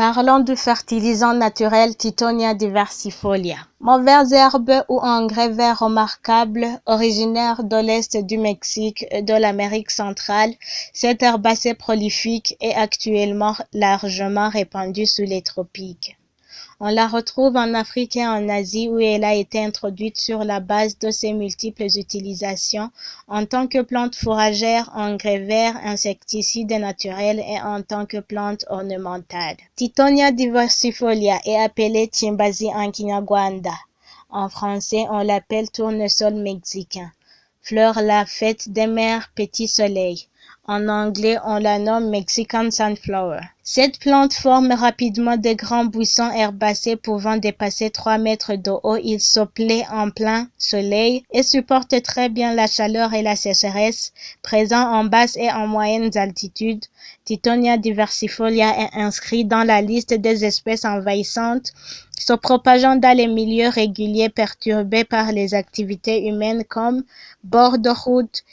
Parlons du fertilisant naturel Tithonia diversifolia. Mauvaise herbe ou engrais vert remarquable, originaire de l'Est du Mexique et de l'Amérique centrale, cette herbacée prolifique est actuellement largement répandue sous les tropiques. On la retrouve en Afrique et en Asie où elle a été introduite sur la base de ses multiples utilisations en tant que plante fourragère, engrais vert, insecticide naturel et en tant que plante ornementale. Tithonia diversifolia est appelée Chimbasi anquinaguanda. En français, on l'appelle tournesol mexicain. Fleur la fête des mers, petit soleil. En anglais, on la nomme Mexican Sunflower. Cette plante forme rapidement de grands buissons herbacés pouvant dépasser 3 mètres de haut. Il se plaît en plein soleil et supporte très bien la chaleur et la sécheresse. Présent en basses et en moyennes altitudes, Tithonia diversifolia est inscrit dans la liste des espèces envahissantes, se propageant dans les milieux réguliers perturbés par les activités humaines comme bords de route,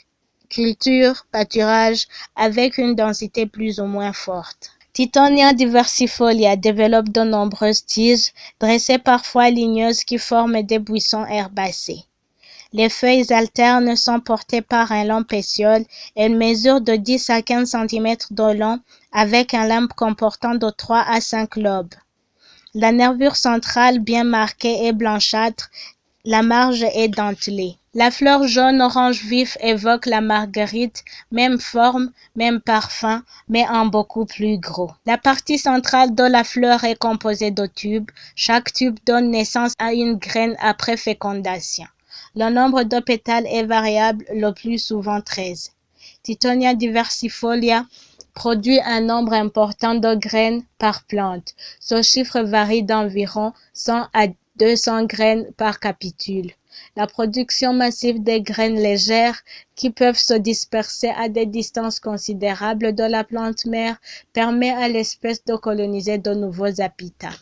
culture, pâturage, avec une densité plus ou moins forte. Tithonia diversifolia développe de nombreuses tiges, dressées parfois ligneuses qui forment des buissons herbacés. Les feuilles alternes sont portées par un long pétiole. Elles mesurent de 10 à 15 cm de long, avec un limbe comportant de 3 à 5 lobes. La nervure centrale bien marquée est blanchâtre, la marge est dentelée. La fleur jaune-orange vif évoque la marguerite, même forme, même parfum, mais en beaucoup plus gros. La partie centrale de la fleur est composée de tubes. Chaque tube donne naissance à une graine après fécondation. Le nombre de pétales est variable, le plus souvent 13. Tithonia diversifolia produit un nombre important de graines par plante. Ce chiffre varie d'environ 100 à 200 graines par capitule. La production massive des graines légères, qui peuvent se disperser à des distances considérables de la plante mère, permet à l'espèce de coloniser de nouveaux habitats.